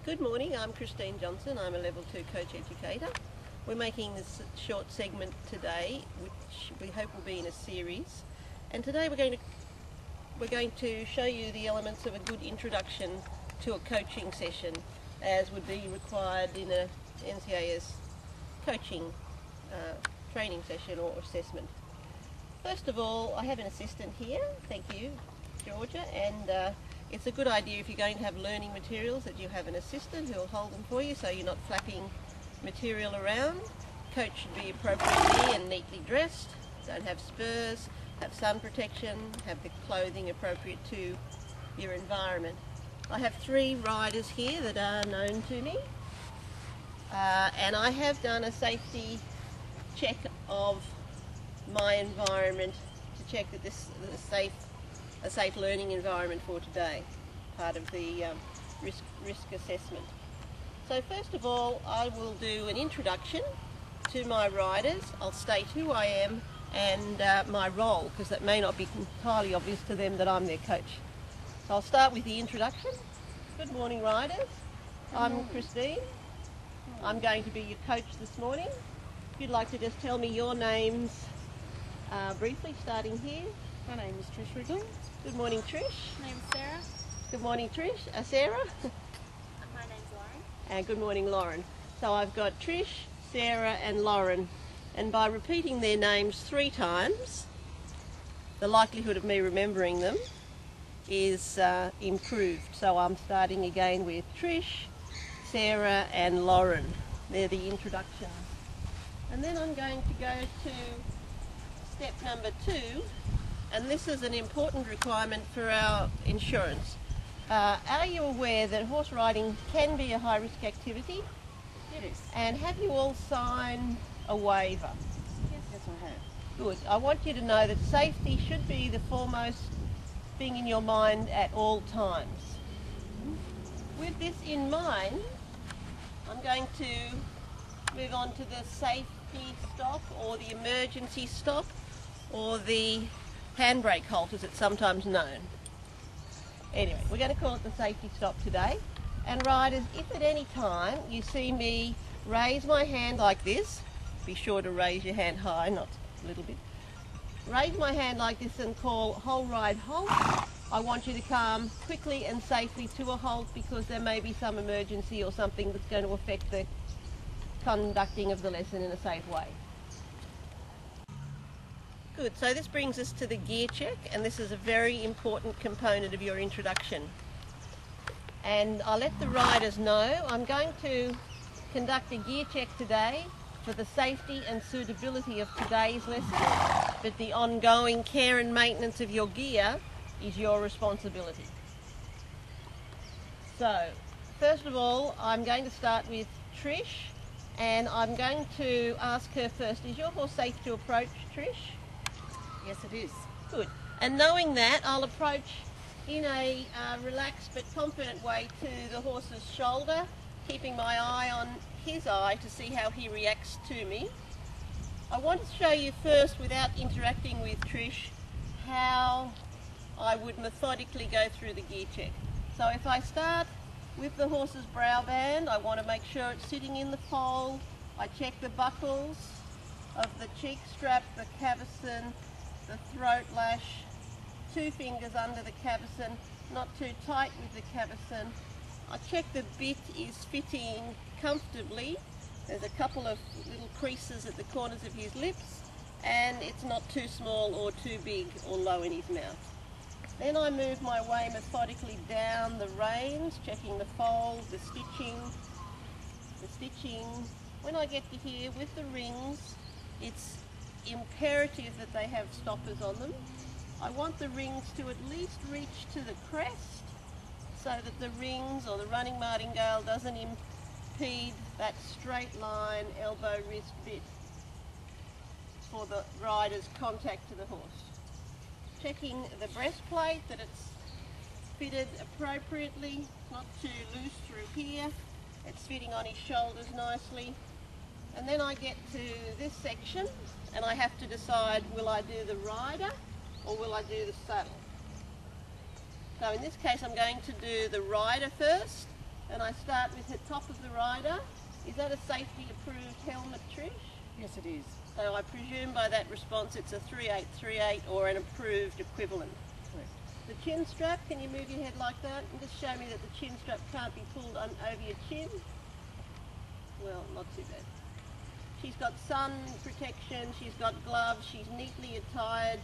Good morning, I'm Christine Johnson. I'm a Level 2 coach educator. We're making this short segment today, which we hope will be in a series. And today we're going to show you the elements of a good introduction to a coaching session, as would be required in a NCAS coaching training session or assessment. First of all, I have an assistant here. Thank you, Georgia. And it's a good idea if you're going to have learning materials that you have an assistant who will hold them for you so you're not flapping material around. Coach should be appropriately and neatly dressed, don't have spurs, have sun protection, have the clothing appropriate to your environment. I have 3 riders here that are known to me, and I have done a safety check of my environment to check that this is a safe learning environment for today, part of the risk assessment. So first of all, I will do an introduction to my riders. I'll state who I am and my role, because that may not be entirely obvious to them that I'm their coach. So I'll start with the introduction. Good morning, riders. I'm Christine. I'm going to be your coach this morning. If you'd like to just tell me your names briefly, starting here. My name is Trish Wrigley. Good morning, Trish. My name's Sarah. Good morning, Trish. Sarah. My name's Lauren. And good morning, Lauren. So I've got Trish, Sarah and Lauren. And by repeating their names 3 times, the likelihood of me remembering them is improved. So I'm starting again with Trish, Sarah and Lauren. They're the introduction. And then I'm going to go to step number 2. And this is an important requirement for our insurance. Are you aware that horse riding can be a high-risk activity? Yes. And have you all signed a waiver? Yes, I have. Good. I want you to know that safety should be the foremost thing in your mind at all times. With this in mind, I'm going to move on to the safety stop, or the emergency stop, or the handbrake halt as it's sometimes known. Anyway, we're going to call it the safety stop today. And riders, if at any time you see me raise my hand like this, be sure to raise your hand high, not a little bit. Raise my hand like this and call whole ride halt. I want you to come quickly and safely to a halt, because there may be some emergency or something that's going to affect the conducting of the lesson in a safe way. Good, so this brings us to the gear check, and this is a very important component of your introduction. And I'll let the riders know I'm going to conduct a gear check today for the safety and suitability of today's lesson, but the ongoing care and maintenance of your gear is your responsibility. So, first of all, I'm going to start with Trish, and I'm going to ask her first, is your horse safe to approach, Trish? Yes, it is. Good. And knowing that, I'll approach in a relaxed but confident way to the horse's shoulder, keeping my eye on his eye to see how he reacts to me. I want to show you first, without interacting with Trish, how I would methodically go through the gear check. So if I start with the horse's brow band, I want to make sure it's sitting in the fold. I check the buckles of the cheek strap, the cavesson, the throat lash, 2 fingers under the cavesson, not too tight with the cavesson. I check the bit is fitting comfortably. There's a couple of little creases at the corners of his lips, and it's not too small or too big or low in his mouth. Then I move my way methodically down the reins, checking the fold, the stitching. When I get to here with the rings, it's imperative that they have stoppers on them. I want the rings to at least reach to the crest, so that the rings or the running martingale doesn't impede that straight line elbow wrist bit for the rider's contact to the horse. Checking the breastplate, that it's fitted appropriately, not too loose through here. It's fitting on his shoulders nicely. And then I get to this section and I have to decide, will I do the rider or will I do the saddle? So in this case I'm going to do the rider first, and I start with the top of the rider. Is that a safety approved helmet, Trish? Yes, it is. So I presume by that response it's a 3838 or an approved equivalent. Correct. The chin strap, can you move your head like that and just show me that the chin strap can't be pulled over your chin? Well, not too bad. She's got sun protection, she's got gloves, she's neatly attired,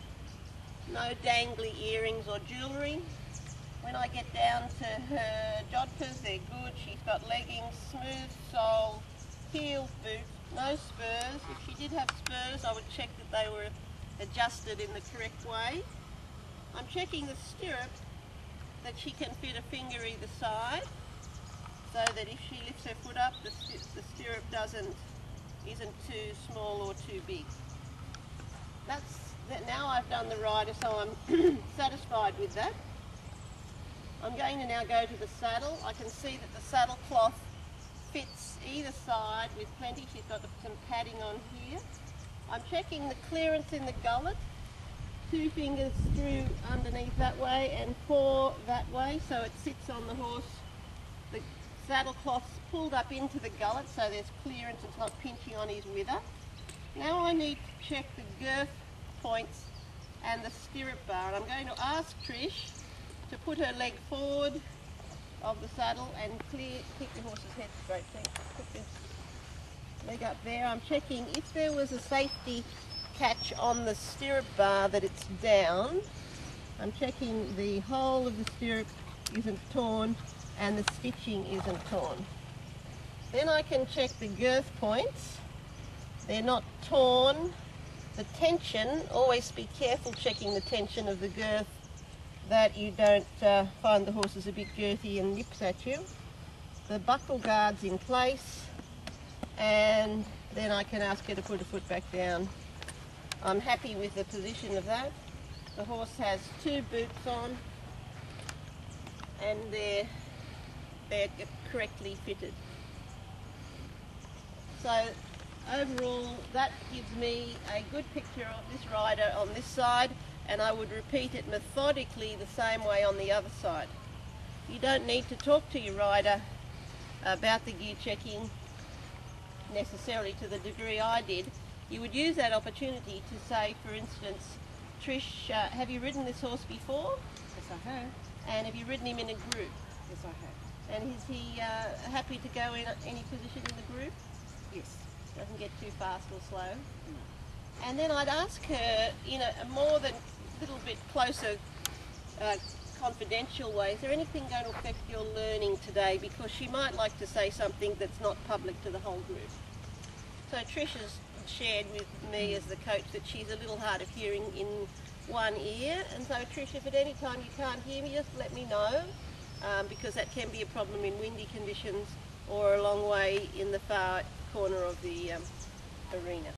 no dangly earrings or jewellery. When I get down to her jodhpurs, they're good. She's got leggings, smooth sole, heel boots, no spurs. If she did have spurs, I would check that they were adjusted in the correct way. I'm checking the stirrup that she can fit a finger either side, so that if she lifts her foot up, the stirrup isn't too small or too big. Now I've done the rider, so I'm satisfied with that. I'm going to now go to the saddle. I can see that the saddle cloth fits either side with plenty. She's got some padding on here. I'm checking the clearance in the gullet. 2 fingers through underneath that way and 4 that way, so it sits on the horse. The saddle cloth's pulled up into the gullet, so there's clearance, it's not pinching on his wither. Now I need to check the girth points and the stirrup bar. And I'm going to ask Trish to put her leg forward of the saddle and keep the horse's head straight. Put this leg up there. I'm checking if there was a safety catch on the stirrup bar that it's down. I'm checking the whole of the stirrup isn't torn and the stitching isn't torn. Then I can check the girth points. They're not torn. The tension, always be careful checking the tension of the girth, that you don't find the horse is a bit girthy and nips at you. The buckle guard's in place, and then I can ask her to put her foot back down. I'm happy with the position of that. The horse has 2 boots on, and they're correctly fitted. So overall, that gives me a good picture of this rider on this side, and I would repeat it methodically the same way on the other side. You don't need to talk to your rider about the gear checking necessarily to the degree I did. You would use that opportunity to say, for instance, Trish, have you ridden this horse before? Yes, I have. And have you ridden him in a group? Yes, I have. And is he happy to go in any position in the group? Yes. Doesn't get too fast or slow? No. And then I'd ask her in a more than little bit closer confidential way, is there anything going to affect your learning today? Because she might like to say something that's not public to the whole group. So Trish has shared with me as the coach that she's a little hard of hearing in one ear, and so Trish, if at any time you can't hear me, just let me know, because that can be a problem in windy conditions or a long way in the far corner of the arena.